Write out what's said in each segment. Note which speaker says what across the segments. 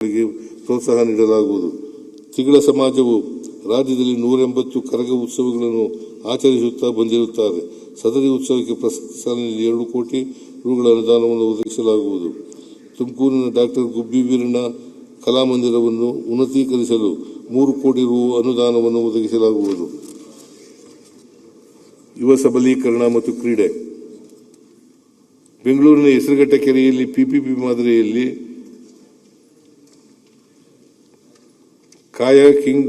Speaker 1: ಪ್ರೋತ್ಸಾಹ ನೀಡಲಾಗುವುದು. ತಿಗಳ ಸಮಾಜವು ರಾಜ್ಯದಲ್ಲಿ 180 ಕರಗ ಉತ್ಸವಗಳನ್ನು ಆಚರಿಸುತ್ತಾ ಬಂದಿರುತ್ತಾರೆ. ಸದರಿ ಉತ್ಸವಕ್ಕೆ ಪ್ರಸಕ್ತ ಸಾಲಿನಲ್ಲಿ 2 ಕೋಟಿ ರುಗಳ ಅನುದಾನವನ್ನು ಒದಗಿಸಲಾಗುವುದು. ತುಮಕೂರಿನ ಡಾಕ್ಟರ್ ಗುಬ್ಬಿ ವೀರಣ್ಣ ಕಲಾಮಂದಿರವನ್ನು ಉನ್ನತೀಕರಿಸಲು 3 ಕೋಟಿ ರು ಅನುದಾನವನ್ನು ಒದಗಿಸಲಾಗುವುದು. ಯುವ ಸಬಲೀಕರಣ ಮತ್ತು ಕ್ರೀಡೆ. ಬೆಂಗಳೂರಿನ ಹೆಸರುಘಟ್ಟ ಕೆರೆಯಲ್ಲಿ ಪಿಪಿಪಿ ಮಾದರಿಯಲ್ಲಿ kayaking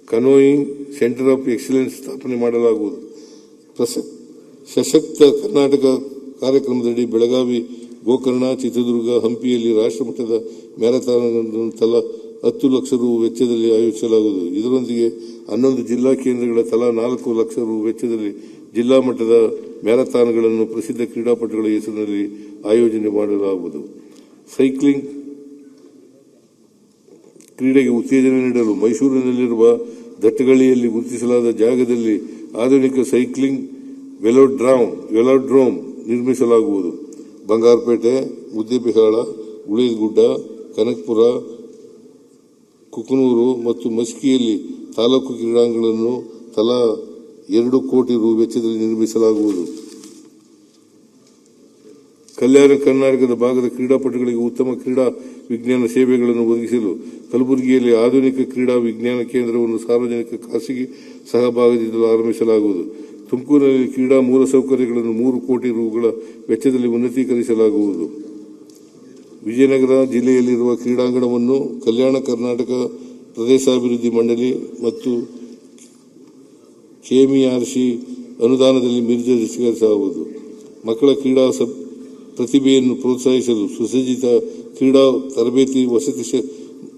Speaker 1: canoeing centre of excellence ಸ್ಥಾಪನೆ ಮಾಡಲಾಗುವುದು. ಸಶಕ್ತ ಕರ್ನಾಟಕ ಕಾರ್ಯಕ್ರಮದಡಿ ಬೆಳಗಾವಿ, ಗೋಕರ್ಣ, ಚಿತ್ರದುರ್ಗ, ಹಂಪಿಯಲ್ಲಿ ರಾಷ್ಟ್ರಮಟ್ಟದ ಮ್ಯಾರಥಾನ್ ತಲಾ 10 ಲಕ್ಷ ರು ವೆಚ್ಚದಲ್ಲಿ ಆಯೋಜಿಸಲಾಗುವುದು. ಇದರೊಂದಿಗೆ 11 ಜಿಲ್ಲಾ ಕೇಂದ್ರಗಳ ತಲಾ 4 ಲಕ್ಷ ರು ವೆಚ್ಚದಲ್ಲಿ ಜಿಲ್ಲಾ ಮಟ್ಟದ ಮ್ಯಾರಥಾನ್ಗಳನ್ನು ಪ್ರಸಿದ್ಧ ಕ್ರೀಡಾಪಟುಗಳ ಹೆಸರಿನಲ್ಲಿ ಆಯೋಜನೆ ಮಾಡಲಾಗುವುದು. ಸೈಕ್ಲಿಂಗ್ ಕ್ರೀಡೆಗೆ ಉತ್ತೇಜನ ನೀಡಲು ಮೈಸೂರಿನಲ್ಲಿರುವ ದಟ್ಟಗಳ್ಳಿಯಲ್ಲಿ ಗುರುತಿಸಲಾದ ಜಾಗದಲ್ಲಿ ಆಧುನಿಕ ಸೈಕ್ಲಿಂಗ್ ವೆಲೋಡ್ರೋಮ್ ನಿರ್ಮಿಸಲಾಗುವುದು. ಬಂಗಾರಪೇಟೆ, ಮುದ್ದೇಬಿಹಾಳ, ಗುಳೇದಗುಡ್ಡ, ಕನಕಪುರ, ಕುಕನೂರು ಮತ್ತು ಮಸ್ಕಿಯಲ್ಲಿ ತಾಲೂಕು ಕ್ರೀಡಾಂಗಣಗಳನ್ನು ತಲಾ 2 ಕೋಟಿ ರು ವೆಚ್ಚದಲ್ಲಿ ನಿರ್ಮಿಸಲಾಗುವುದು. ಕಲ್ಯಾಣ ಕರ್ನಾಟಕದ ಭಾಗದ ಕ್ರೀಡಾಪಟುಗಳಿಗೆ ಉತ್ತಮ ಕ್ರೀಡಾ ವಿಜ್ಞಾನ ಸೇವೆಗಳನ್ನು ಒದಗಿಸಲು ಕಲಬುರಗಿಯಲ್ಲಿ ಆಧುನಿಕ ಕ್ರೀಡಾ ವಿಜ್ಞಾನ ಕೇಂದ್ರವನ್ನು ಸಾರ್ವಜನಿಕ ಖಾಸಗಿ ಸಹಭಾಗಿತ್ವದಲ್ಲಿ ಆರಂಭಿಸಲಾಗುವುದು. ತುಮಕೂರಿನಲ್ಲಿ ಕ್ರೀಡಾ ಮೂಲಸೌಕರ್ಯಗಳನ್ನು 3 ಕೋಟಿ ರುಗಳ ವೆಚ್ಚದಲ್ಲಿ ಉನ್ನತೀಕರಿಸಲಾಗುವುದು. ವಿಜಯನಗರ ಜಿಲ್ಲೆಯಲ್ಲಿರುವ ಕ್ರೀಡಾಂಗಣವನ್ನು ಕಲ್ಯಾಣ ಕರ್ನಾಟಕ ಪ್ರದೇಶಾಭಿವೃದ್ಧಿ ಮಂಡಳಿ ಮತ್ತು ಕೆಎಂಇಆರ್ಸಿ ಅನುದಾನದಲ್ಲಿ ಮೇಲ್ದರ್ಜೆಗೇರಿಸಲಾಗುವುದು. ಮಕ್ಕಳ ಕ್ರೀಡಾ ಪ್ರತಿಭೆಯನ್ನು ಪ್ರೋತ್ಸಾಹಿಸಲು ಸುಸಜ್ಜಿತ ಕ್ರೀಡಾ ತರಬೇತಿ ವಸತಿ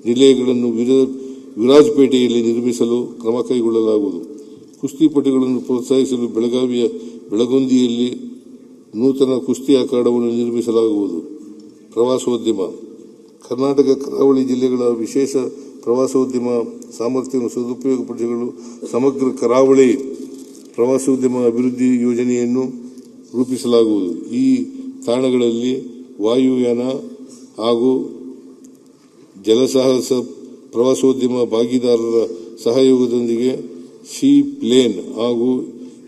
Speaker 1: ನಿಲಯಗಳನ್ನು ವಿರಾಜಪೇಟೆಯಲ್ಲಿ ನಿರ್ಮಿಸಲು ಕ್ರಮ ಕೈಗೊಳ್ಳಲಾಗುವುದು. ಕುಸ್ತಿಪಟುಗಳನ್ನು ಪ್ರೋತ್ಸಾಹಿಸಲು ಬೆಳಗಾವಿಯ ಬೆಳಗುಂದಿಯಲ್ಲಿ ನೂತನ ಕುಸ್ತಿ ಅಖಾಡವನ್ನು ನಿರ್ಮಿಸಲಾಗುವುದು. ಪ್ರವಾಸೋದ್ಯಮ. ಕರ್ನಾಟಕ ಕರಾವಳಿ ಜಿಲ್ಲೆಗಳ ವಿಶೇಷ ಪ್ರವಾಸೋದ್ಯಮ ಸಾಮರ್ಥ್ಯವನ್ನು ಸದುಪಯೋಗಪಡಿಸಲು ಸಮಗ್ರ ಕರಾವಳಿ ಪ್ರವಾಸೋದ್ಯಮ ಅಭಿವೃದ್ಧಿ ಯೋಜನೆಯನ್ನು ರೂಪಿಸಲಾಗುವುದು. ಈ ತಾಣಗಳಲ್ಲಿ ವಾಯುಯಾನ ಹಾಗೂ ಜಲಸಾಹಸ ಪ್ರವಾಸೋದ್ಯಮ ಭಾಗಿದಾರರ ಸಹಯೋಗದೊಂದಿಗೆ ಸೀ ಪ್ಲೇನ್ ಹಾಗೂ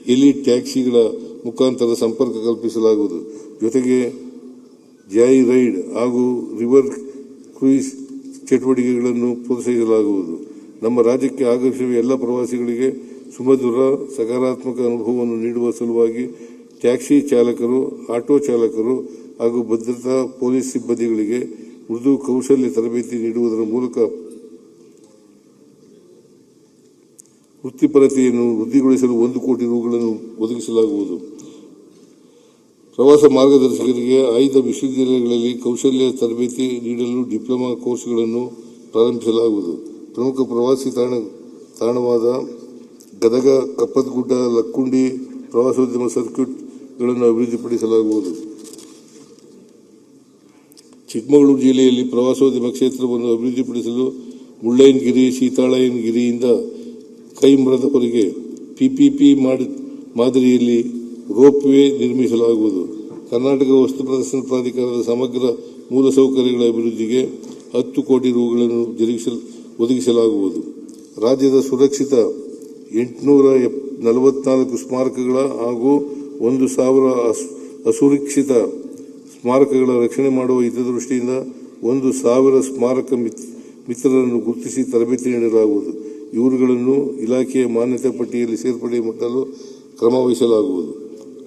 Speaker 1: ಹೆಲಿ ಟ್ಯಾಕ್ಸಿಗಳ ಮುಖಾಂತರ ಸಂಪರ್ಕ ಕಲ್ಪಿಸಲಾಗುವುದು. ಜೊತೆಗೆ ಜಾಯ್ ರೈಡ್ ಹಾಗೂ ರಿವರ್ ಕ್ರೂಯಿಸ್ ಚಟುವಟಿಕೆಗಳನ್ನು ಪ್ರೋತ್ಸಾಹಿಸಲಾಗುವುದು. ನಮ್ಮ ರಾಜ್ಯಕ್ಕೆ ಆಗಮಿಸುವ ಎಲ್ಲ ಪ್ರವಾಸಿಗಳಿಗೆ ಸುಮಧುರ ಸಕಾರಾತ್ಮಕ ಅನುಭವವನ್ನು ನೀಡುವ ಸಲುವಾಗಿ ಟ್ಯಾಕ್ಸಿ ಚಾಲಕರು, ಆಟೋ ಚಾಲಕರು ಹಾಗೂ ಭದ್ರತಾ ಪೊಲೀಸ್ ಸಿಬ್ಬಂದಿಗಳಿಗೆ ಮೃದು ಕೌಶಲ್ಯ ತರಬೇತಿ ನೀಡುವುದರ ಮೂಲಕ ವೃತ್ತಿಪರತೆಯನ್ನು ವೃದ್ಧಿಗೊಳಿಸಲು 1 ಕೋಟಿ ರುಗಳನ್ನು ಒದಗಿಸಲಾಗುವುದು. ಪ್ರವಾಸ ಮಾರ್ಗದರ್ಶಕರಿಗೆ ಆಯ್ದ ವಿಶ್ವವಿದ್ಯಾಲಯಗಳಲ್ಲಿ ಕೌಶಲ್ಯ ತರಬೇತಿ ನೀಡಲು ಡಿಪ್ಲೊಮಾ ಕೋರ್ಸ್ಗಳನ್ನು ಪ್ರಾರಂಭಿಸಲಾಗುವುದು. ಪ್ರಮುಖ ಪ್ರವಾಸಿ ತಾಣವಾದ ಗದಗ, ಕಪ್ಪತಗುಡ್ಡ, ಲಕ್ಕುಂಡಿ ಪ್ರವಾಸೋದ್ಯಮ ಸರ್ಕ್ಯೂಟ್ಗಳನ್ನು ಅಭಿವೃದ್ಧಿಪಡಿಸಲಾಗುವುದು. ಚಿಕ್ಕಮಗಳೂರು ಜಿಲ್ಲೆಯಲ್ಲಿ ಪ್ರವಾಸೋದ್ಯಮ ಕ್ಷೇತ್ರವನ್ನು ಅಭಿವೃದ್ಧಿಪಡಿಸಲು ಮುಳ್ಳಯ್ಯನಗಿರಿ, ಸೀತಾಳಯ್ಯನಗಿರಿಯಿಂದ ಕೈಮರದವರೆಗೆ ಪಿಪಿಪಿ ಮಾದರಿಯಲ್ಲಿ ರೋಪ್ ವೇ ನಿರ್ಮಿಸಲಾಗುವುದು. ಕರ್ನಾಟಕ ವಸ್ತು ಪ್ರದರ್ಶನ ಪ್ರಾಧಿಕಾರದ ಸಮಗ್ರ ಮೂಲಸೌಕರ್ಯಗಳ ಅಭಿವೃದ್ಧಿಗೆ 10 ಕೋಟಿ ರುಗಳನ್ನು ಒದಗಿಸಲಾಗುವುದು. ರಾಜ್ಯದ ಸುರಕ್ಷಿತ 844 ಸ್ಮಾರಕಗಳ ಹಾಗೂ 1,000 ಅಸುರಕ್ಷಿತ ಸ್ಮಾರಕಗಳ ರಕ್ಷಣೆ ಮಾಡುವ ಹಿತದೃಷ್ಟಿಯಿಂದ 1,000 ಸ್ಮಾರಕ ಮಿತ್ರರನ್ನು ಗುರುತಿಸಿ ತರಬೇತಿ ನೀಡಲಾಗುವುದು. ಇವರುಗಳನ್ನು ಇಲಾಖೆಯ ಮಾನ್ಯತೆ ಪಟ್ಟಿಯಲ್ಲಿ ಸೇರ್ಪಡೆ ಮಾಡಲು ಕ್ರಮ ವಹಿಸಲಾಗುವುದು.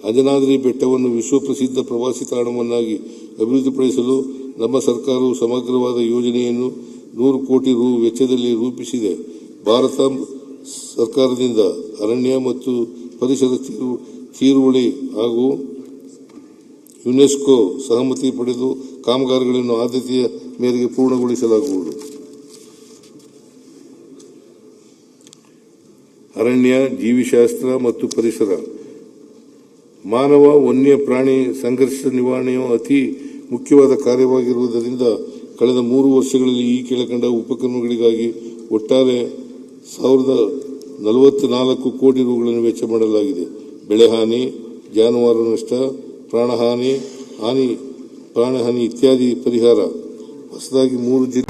Speaker 1: ಅಂಜನಾದ್ರಿ ಬೆಟ್ಟವನ್ನು ವಿಶ್ವಪ್ರಸಿದ್ಧ ಪ್ರವಾಸಿ ತಾಣವನ್ನಾಗಿ ಅಭಿವೃದ್ಧಿಪಡಿಸಲು ನಮ್ಮ ಸರ್ಕಾರವು ಸಮಗ್ರವಾದ ಯೋಜನೆಯನ್ನು 100 ಕೋಟಿ ರು ವೆಚ್ಚದಲ್ಲಿ ರೂಪಿಸಿದೆ. ಭಾರತ ಸರ್ಕಾರದಿಂದ ಅರಣ್ಯ ಮತ್ತು ಪರಿಸರ ತೀರುವಳಿ ಹಾಗೂ ಯುನೆಸ್ಕೋ ಸಹಮತಿ ಪಡೆದು ಕಾಮಗಾರಿಗಳನ್ನು ಆದ್ಯತೆಯ ಮೇರೆಗೆ ಪೂರ್ಣಗೊಳಿಸಲಾಗುವುದು. ಅರಣ್ಯ, ಜೀವಿಶಾಸ್ತ್ರ ಮತ್ತು ಪರಿಸರ. ಮಾನವ ವನ್ಯ ಪ್ರಾಣಿ ಸಂಘರ್ಷ ನಿವಾರಣೆಯು ಅತಿ ಮುಖ್ಯವಾದ ಕಾರ್ಯವಾಗಿರುವುದರಿಂದ ಕಳೆದ 3 ವರ್ಷಗಳಲ್ಲಿ ಈ ಕೆಳಕಂಡ ಉಪಕ್ರಮಗಳಿಗಾಗಿ ಒಟ್ಟಾರೆ 1,044 ಕೋಟಿ ರುಗಳನ್ನು ವೆಚ್ಚ ಮಾಡಲಾಗಿದೆ. ಬೆಳೆಹಾನಿ, ಜಾನುವಾರು ನಷ್ಟ, ಪ್ರಾಣಹಾನಿ ಇತ್ಯಾದಿ ಪರಿಹಾರ, ಹೊಸದಾಗಿ 3 ಜಿಲ್ಲೆ